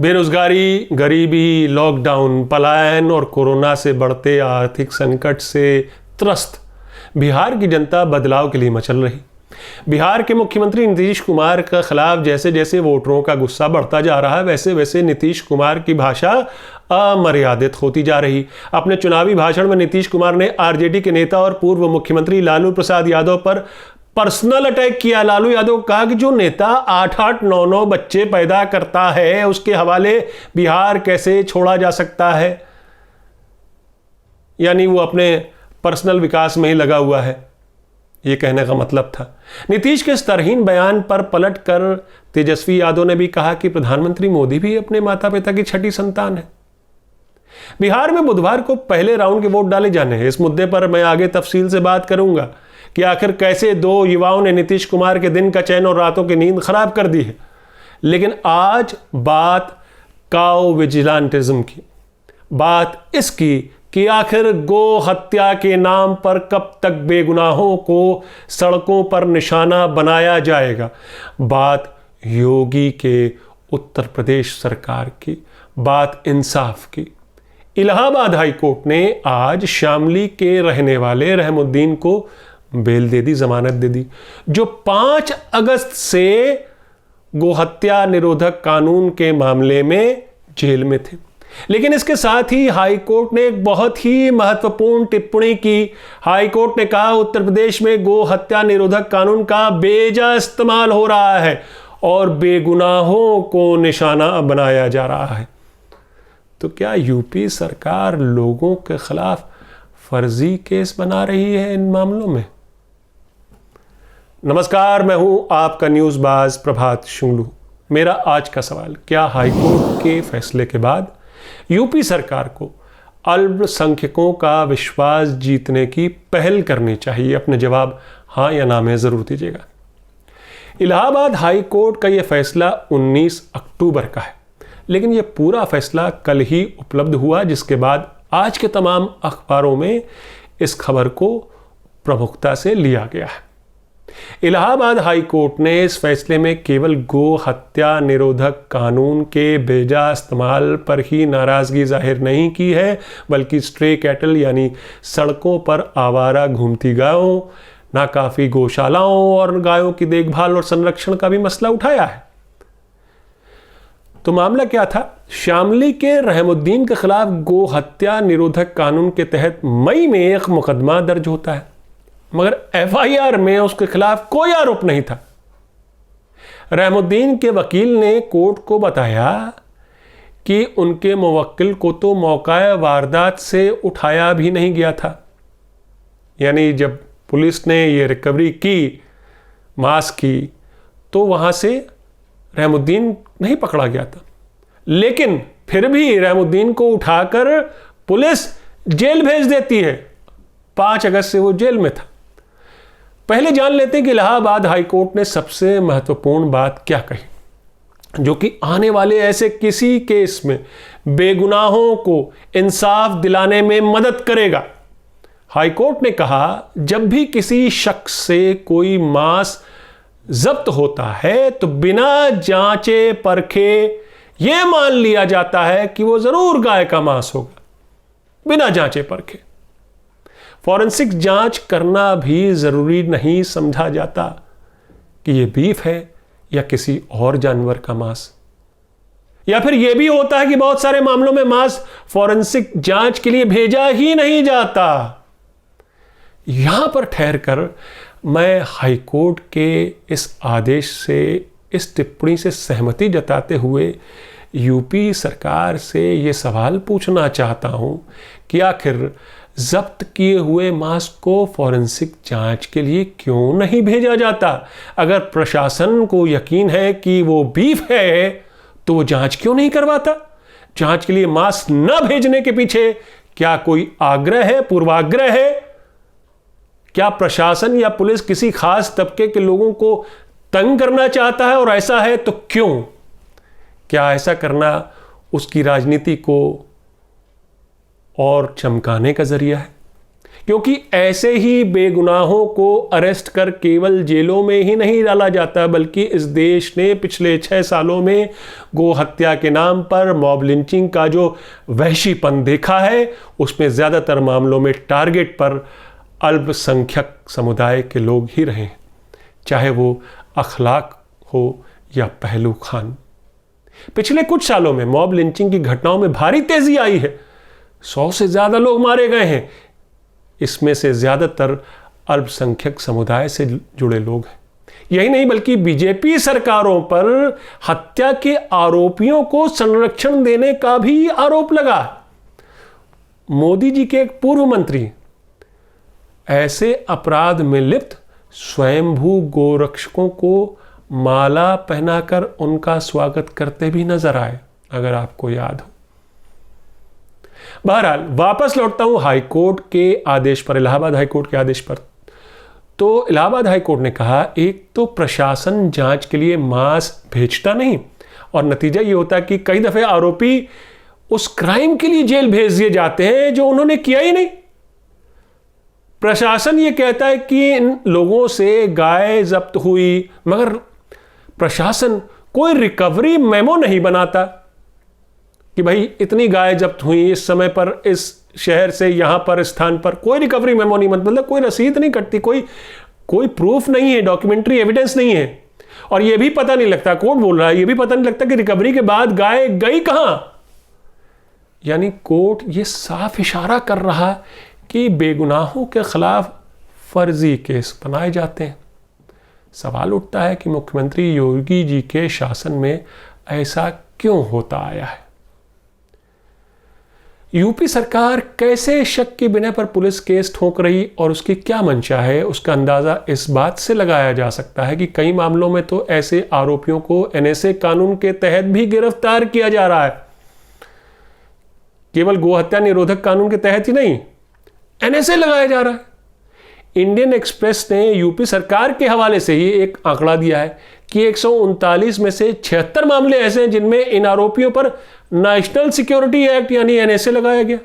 बेरोजगारी, गरीबी, लॉकडाउन, पलायन और कोरोना से बढ़ते आर्थिक संकट से त्रस्त बिहार की जनता बदलाव के लिए मचल रही। बिहार के मुख्यमंत्री नीतीश कुमार के खिलाफ जैसे जैसे वोटरों का गुस्सा बढ़ता जा रहा है, वैसे वैसे नीतीश कुमार की भाषा अमर्यादित होती जा रही। अपने चुनावी भाषण में नीतीश कुमार ने आरजेडी के नेता और पूर्व मुख्यमंत्री लालू प्रसाद यादव पर पर्सनल अटैक किया। लालू यादव कहा कि जो नेता 8-8, 9-9 बच्चे पैदा करता है उसके हवाले बिहार कैसे छोड़ा जा सकता है। यानी वो अपने पर्सनल विकास में ही लगा हुआ है, ये कहने का मतलब था। नीतीश के स्तरहीन बयान पर पलटकर तेजस्वी यादव ने भी कहा कि प्रधानमंत्री मोदी भी अपने माता पिता की छठी संतान है। बिहार में बुधवार को पहले राउंड के वोट डाले जाने हैं। इस मुद्दे पर मैं आगे तफसील से बात करूंगा कि आखिर कैसे दो युवाओं ने नीतीश कुमार के दिन का चैन और रातों की नींद खराब कर दी है। लेकिन आज बात काउ विजिलेंटिज्म की, बात इसकी कि आखिर गो हत्या के नाम पर कब तक बेगुनाहों को सड़कों पर निशाना बनाया जाएगा। बात योगी के उत्तर प्रदेश सरकार की, बात इंसाफ की। इलाहाबाद हाई कोर्ट ने आज शामली के रहने वाले रहमुद्दीन को बेल दे दी, जमानत दे दी, जो 5 अगस्त से गोहत्या निरोधक कानून के मामले में जेल में थे। लेकिन इसके साथ ही हाई कोर्ट ने एक बहुत ही महत्वपूर्ण टिप्पणी की। हाई कोर्ट ने कहा उत्तर प्रदेश में गो हत्या निरोधक कानून का बेजा इस्तेमाल हो रहा है और बेगुनाहों को निशाना बनाया जा रहा है। तो क्या यूपी सरकार लोगों के खिलाफ फर्जी केस बना रही है इन मामलों में? नमस्कार, मैं हूं आपका न्यूज़ बाज प्रभात शुंगलू। मेरा आज का सवाल, क्या हाईकोर्ट के फैसले के बाद यूपी सरकार को अल्पसंख्यकों का विश्वास जीतने की पहल करनी चाहिए? अपने जवाब हाँ या ना में जरूर दीजिएगा। इलाहाबाद हाई कोर्ट का यह फैसला 19 अक्टूबर का है, लेकिन यह पूरा फैसला कल ही उपलब्ध हुआ, जिसके बाद आज के तमाम अखबारों में इस खबर को प्रमुखता से लिया गया है। इलाहाबाद हाई कोर्ट ने इस फैसले में केवल गो हत्या निरोधक कानून के बेजा इस्तेमाल पर ही नाराजगी जाहिर नहीं की है, बल्कि स्ट्रे कैटल यानी सड़कों पर आवारा घूमती गायों, नाकाफी गौशालाओं और गायों की देखभाल और संरक्षण का भी मसला उठाया है। तो मामला क्या था? शामली के रहमुद्दीन के खिलाफ गो हत्या निरोधक कानून के तहत मई में एक मुकदमा दर्ज होता है, मगर एफआईआर में उसके खिलाफ कोई आरोप नहीं था। रहमुद्दीन के वकील ने कोर्ट को बताया कि उनके मुवक्किल को तो मौका वारदात से उठाया भी नहीं गया था। यानी जब पुलिस ने ये रिकवरी की, मास्क की, तो वहां से रहमुद्दीन नहीं पकड़ा गया था। लेकिन फिर भी रहमुद्दीन को उठाकर पुलिस जेल भेज देती है। 5 अगस्त से वो जेल में था। पहले जान लेते हैं कि इलाहाबाद हाईकोर्ट ने सबसे महत्वपूर्ण बात क्या कही, जो कि आने वाले ऐसे किसी केस में बेगुनाहों को इंसाफ दिलाने में मदद करेगा। हाईकोर्ट ने कहा, जब भी किसी शख्स से कोई मांस जब्त होता है तो बिना जांचे परखे यह मान लिया जाता है कि वो जरूर गाय का मांस होगा, बिना जांचे परखे। फॉरेंसिक जांच करना भी जरूरी नहीं समझा जाता कि यह बीफ है या किसी और जानवर का मांस। या फिर यह भी होता है कि बहुत सारे मामलों में मांस फॉरेंसिक जांच के लिए भेजा ही नहीं जाता। यहां पर ठहरकर मैं हाईकोर्ट के इस आदेश से, इस टिप्पणी से सहमति जताते हुए यूपी सरकार से यह सवाल पूछना चाहता हूं कि आखिर जब्त किए हुए मांस को फॉरेंसिक जांच के लिए क्यों नहीं भेजा जाता? अगर प्रशासन को यकीन है कि वो बीफ है तो वो जांच क्यों नहीं करवाता? जांच के लिए मांस न भेजने के पीछे क्या कोई आग्रह है, पूर्वाग्रह है? क्या प्रशासन या पुलिस किसी खास तबके के लोगों को तंग करना चाहता है? और ऐसा है तो क्यों? क्या ऐसा करना उसकी राजनीति को और चमकाने का जरिया है? क्योंकि ऐसे ही बेगुनाहों को अरेस्ट कर केवल जेलों में ही नहीं डाला जाता, बल्कि इस देश ने पिछले 6 सालों में गो हत्या के नाम पर मॉब लिंचिंग का जो वहशीपन देखा है, उसमें ज़्यादातर मामलों में टारगेट पर अल्पसंख्यक समुदाय के लोग ही रहे, चाहे वो अखलाक हो या पहलू खान। पिछले कुछ सालों में मॉब लिंचिंग की घटनाओं में भारी तेजी आई है। 100 से ज़्यादा लोग मारे गए हैं। इसमें से ज़्यादातर अल्पसंख्यक समुदाय से जुड़े लोग हैं। यही नहीं, बल्कि बीजेपी सरकारों पर हत्या के आरोपियों को संरक्षण देने का भी आरोप लगा। मोदी जी के एक पूर्व मंत्री ऐसे अपराध में लिप्त स्वयंभू गोरक्षकों को माला पहनाकर उनका स्वागत करते भी नजर आए, अगर आपको याद हो। बहरहाल वापस लौटता हूं हाईकोर्ट के आदेश पर, इलाहाबाद हाईकोर्ट के आदेश पर। तो इलाहाबाद हाईकोर्ट ने कहा, एक तो प्रशासन जांच के लिए मास भेजता नहीं, और नतीजा ये होता है कि कई दफे आरोपी उस क्राइम के लिए जेल भेज दिए जाते हैं जो उन्होंने किया ही नहीं। प्रशासन ये कहता है कि इन लोगों से गाय जब्त हुई, मगर प्रशासन कोई रिकवरी मेमो नहीं बनाता कि भाई इतनी गाय जब्त हुई इस समय पर, इस शहर से यहां पर, स्थान पर। कोई रिकवरी मेमो नहीं, मतलब कोई रसीद नहीं कटती, कोई प्रूफ नहीं है, डॉक्यूमेंट्री एविडेंस नहीं है। और यह भी पता नहीं लगता, कोर्ट बोल रहा है, यह भी पता नहीं लगता कि रिकवरी के बाद गाय गई कहां। यानी कोर्ट ये साफ इशारा कर रहा कि बेगुनाहों के खिलाफ फर्जी केस बनाए जाते हैं। सवाल उठता है कि मुख्यमंत्री योगी जी के शासन में ऐसा क्यों होता आया है। यूपी सरकार कैसे शक के बिना पर पुलिस केस ठोक रही और उसकी क्या मंशा है, उसका अंदाजा इस बात से लगाया जा सकता है कि कई मामलों में तो ऐसे आरोपियों को एनएसए कानून के तहत भी गिरफ्तार किया जा रहा है। केवल गोहत्या निरोधक कानून के तहत ही नहीं, एनएसए लगाया जा रहा है। इंडियन एक्सप्रेस ने यूपी सरकार के हवाले से ही एक आंकड़ा दिया है कि 139 में से 76 मामले ऐसे हैं जिनमें इन आरोपियों पर नेशनल सिक्योरिटी एक्ट यानी एनएसए लगाया गया।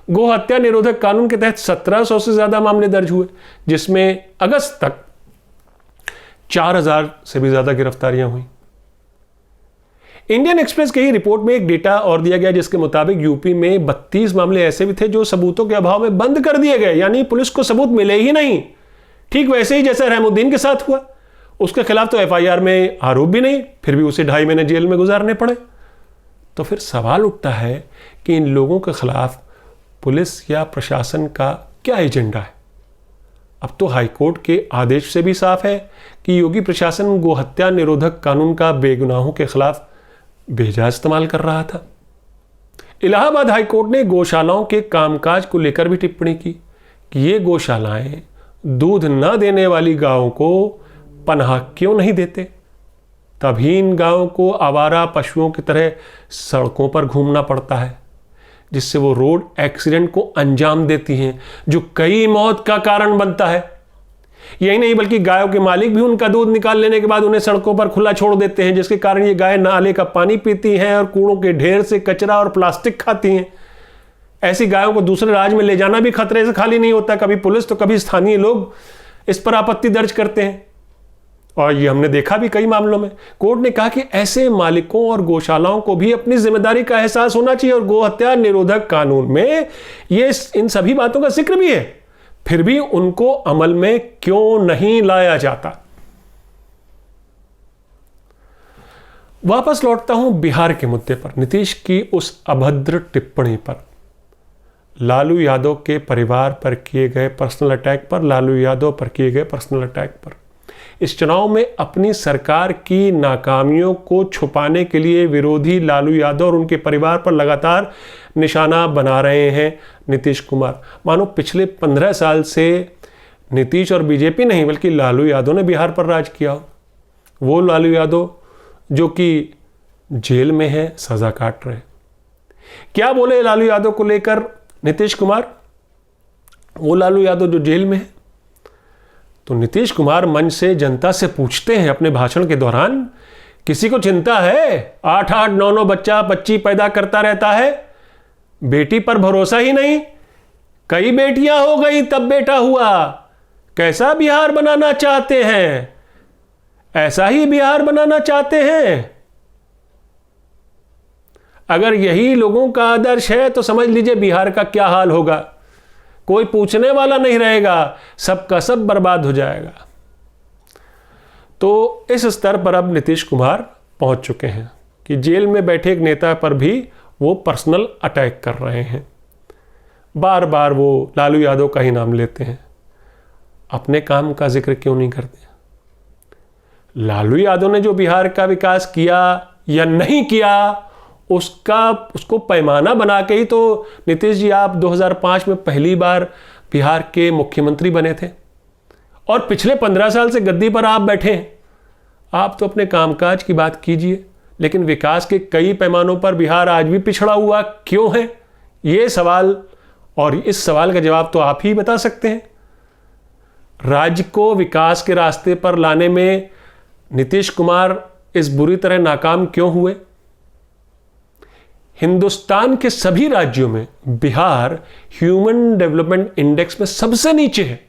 गो हत्या निरोधक कानून के तहत 1700 से ज्यादा मामले दर्ज हुए, जिसमें अगस्त तक 4000 से भी ज्यादा गिरफ्तारियां हुई। इंडियन एक्सप्रेस की ही रिपोर्ट में एक डेटा और दिया गया जिसके मुताबिक यूपी में 32 मामले ऐसे भी थे जो सबूतों के अभाव में बंद कर दिए गए, यानी पुलिस को सबूत मिले ही नहीं। ठीक वैसे ही जैसा रहमुद्दीन के साथ हुआ, उसके खिलाफ तो एफआईआर में आरोप भी नहीं, फिर भी उसे 2.5 महीने जेल में गुजारने पड़े। तो फिर सवाल उठता है कि इन लोगों के खिलाफ पुलिस या प्रशासन का क्या एजेंडा है। अब तो हाईकोर्ट के आदेश से भी साफ है कि योगी प्रशासन गोहत्या निरोधक कानून का बेगुनाहों के खिलाफ बेजा इस्तेमाल कर रहा था। इलाहाबाद हाईकोर्ट ने गौशालाओं के कामकाज को लेकर भी टिप्पणी की कि ये गौशालाएं दूध न देने वाली गायों को पनाह क्यों नहीं देते। तभी इन गायों को आवारा पशुओं की तरह सड़कों पर घूमना पड़ता है, जिससे वो रोड एक्सीडेंट को अंजाम देती हैं, जो कई मौत का कारण बनता है। यही नहीं, बल्कि गायों के मालिक भी उनका दूध निकाल लेने के बाद उन्हें सड़कों पर खुला छोड़ देते हैं, जिसके कारण ये गाय नाले का पानी पीती हैं और कूड़ों के ढेर से कचरा और प्लास्टिक खाती हैं। ऐसी गायों को दूसरे राज्य में ले जाना भी खतरे से खाली नहीं होता। कभी पुलिस तो कभी स्थानीय लोग इस पर आपत्ति दर्ज करते हैं, और ये हमने देखा भी कई मामलों में। कोर्ट ने कहा कि ऐसे मालिकों और गौशालाओं को भी अपनी जिम्मेदारी का एहसास होना चाहिए, और गोहत्या निरोधक कानून में ये इन सभी बातों का जिक्र भी है, फिर भी उनको अमल में क्यों नहीं लाया जाता। वापस लौटता हूं बिहार के मुद्दे पर, नीतीश की उस अभद्र टिप्पणी पर, लालू यादव के परिवार पर किए गए पर्सनल अटैक पर, लालू यादव पर किए गए पर्सनल अटैक पर। इस चुनाव में अपनी सरकार की नाकामियों को छुपाने के लिए विरोधी लालू यादव और उनके परिवार पर लगातार निशाना बना रहे हैं नीतीश कुमार। मानो पिछले 15 साल से नीतीश और बीजेपी नहीं, बल्कि लालू यादव ने बिहार पर राज किया। वो लालू यादव जो कि जेल में है, सजा काट रहे। क्या बोले लालू यादव को लेकर नीतीश कुमार? वो लालू यादव जो जेल में है, तो नीतीश कुमार मंच से जनता से पूछते हैं अपने भाषण के दौरान, किसी को चिंता है? 8-8, 9-9 बच्चा बच्ची पैदा करता रहता है, बेटी पर भरोसा ही नहीं, कई बेटियां हो गई तब बेटा हुआ। कैसा बिहार बनाना चाहते हैं? ऐसा ही बिहार बनाना चाहते हैं? अगर यही लोगों का आदर्श है तो समझ लीजिए बिहार का क्या हाल होगा। कोई पूछने वाला नहीं रहेगा, सबका सब बर्बाद हो जाएगा। तो इस स्तर पर अब नीतीश कुमार पहुंच चुके हैं कि जेल में बैठे एक नेता पर भी वो पर्सनल अटैक कर रहे हैं। बार बार वो लालू यादव का ही नाम लेते हैं, अपने काम का जिक्र क्यों नहीं करते? लालू यादव ने जो बिहार का विकास किया या नहीं किया उसको पैमाना बना के ही तो नीतीश जी आप 2005 में पहली बार बिहार के मुख्यमंत्री बने थे और पिछले 15 साल से गद्दी पर आप बैठे हैं। आप तो अपने कामकाज की बात कीजिए, लेकिन विकास के कई पैमानों पर बिहार आज भी पिछड़ा हुआ क्यों है? ये सवाल, और इस सवाल का जवाब तो आप ही बता सकते हैं। राज्य को विकास के रास्ते पर लाने में नीतीश कुमार इस बुरी तरह नाकाम क्यों हुए? हिंदुस्तान के सभी राज्यों में बिहार ह्यूमन डेवलपमेंट इंडेक्स में सबसे नीचे है।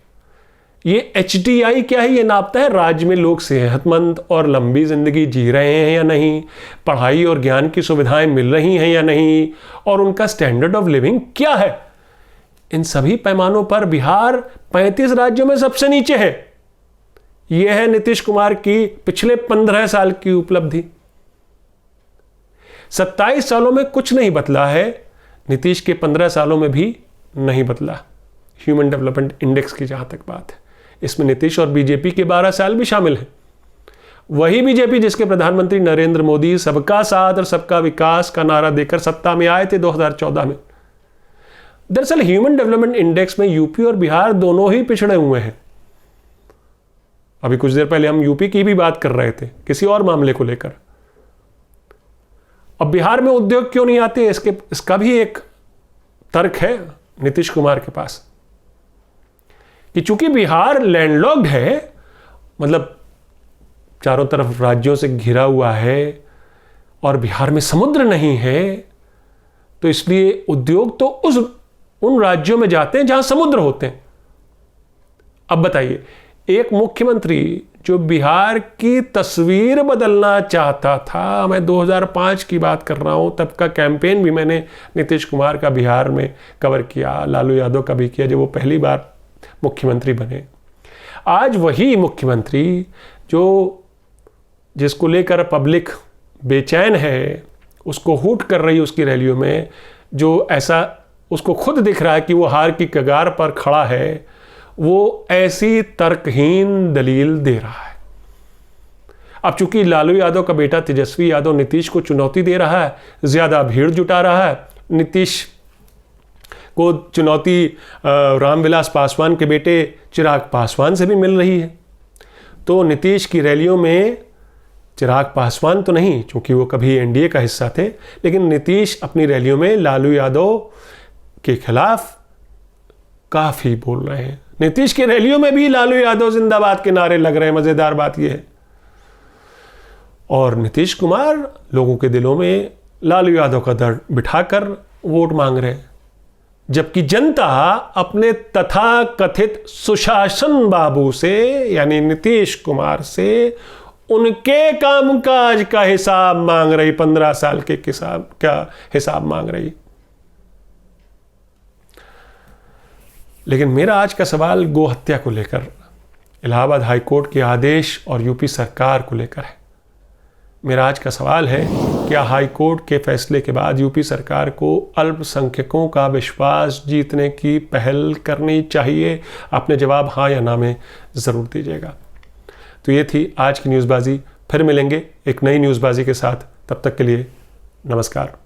ये HDI क्या है? ये नापता है राज्य में लोग सेहतमंद और लंबी जिंदगी जी रहे हैं या नहीं, पढ़ाई और ज्ञान की सुविधाएं मिल रही हैं या नहीं, और उनका स्टैंडर्ड ऑफ लिविंग क्या है। इन सभी पैमानों पर बिहार 35 राज्यों में सबसे नीचे है। यह है नीतीश कुमार की पिछले 15 साल की उपलब्धि। 27 सालों में कुछ नहीं बदला है, नीतीश के 15 सालों में भी नहीं बदला। ह्यूमन डेवलपमेंट इंडेक्स की जहां तक बात है, इसमें नीतीश और बीजेपी के 12 साल भी शामिल हैं। वही बीजेपी जिसके प्रधानमंत्री नरेंद्र मोदी सबका साथ और सबका विकास का नारा देकर सत्ता में आए थे 2014 में। दरअसल ह्यूमन डेवलपमेंट इंडेक्स में यूपी और बिहार दोनों ही पिछड़े हुए हैं। अभी कुछ देर पहले हम यूपी की भी बात कर रहे थे किसी और मामले को लेकर। अब बिहार में उद्योग क्यों नहीं आते, इसका भी एक तर्क है नीतीश कुमार के पास कि चूंकि बिहार लैंडलॉक्ड है, मतलब चारों तरफ राज्यों से घिरा हुआ है और बिहार में समुद्र नहीं है, तो इसलिए उद्योग तो उन राज्यों में जाते हैं जहां समुद्र होते हैं। अब बताइए, एक मुख्यमंत्री जो बिहार की तस्वीर बदलना चाहता था, मैं 2005 की बात कर रहा हूं, तब का कैंपेन भी मैंने नीतीश कुमार का बिहार में कवर किया, लालू यादव का भी किया जब वो पहली बार मुख्यमंत्री बने। आज वही मुख्यमंत्री जिसको लेकर पब्लिक बेचैन है, उसको हूट कर रही है उसकी रैलियों में, जो ऐसा उसको खुद दिख रहा है कि वो हार की कगार पर खड़ा है, वो ऐसी तर्कहीन दलील दे रहा है। अब चूंकि लालू यादव का बेटा तेजस्वी यादव नीतीश को चुनौती दे रहा है, ज्यादा भीड़ जुटा रहा है, नीतीश को चुनौती रामविलास पासवान के बेटे चिराग पासवान से भी मिल रही है। तो नीतीश की रैलियों में चिराग पासवान तो नहीं, चूंकि वो कभी NDA का हिस्सा थे, लेकिन नीतीश अपनी रैलियों में लालू यादव के खिलाफ काफी बोल रहे हैं। नीतीश की रैलियों में भी लालू यादव जिंदाबाद के नारे लग रहे हैं। मजेदार बात यह है। और नीतीश कुमार लोगों के दिलों में लालू यादव का दर्द बिठाकर वोट मांग रहे हैं, जबकि जनता अपने तथाकथित सुशासन बाबू से यानी नीतीश कुमार से उनके कामकाज का हिसाब मांग रही, 15 साल के हिसाब मांग रही। लेकिन मेरा आज का सवाल गो हत्या को लेकर, इलाहाबाद हाईकोर्ट के आदेश और यूपी सरकार को लेकर है। मेरा आज का सवाल है, क्या हाईकोर्ट के फैसले के बाद यूपी सरकार को अल्पसंख्यकों का विश्वास जीतने की पहल करनी चाहिए? अपने जवाब हाँ या ना में ज़रूर दीजिएगा। तो ये थी आज की न्यूज़बाजी। फिर मिलेंगे एक नई न्यूज़बाजी के साथ। तब तक के लिए नमस्कार।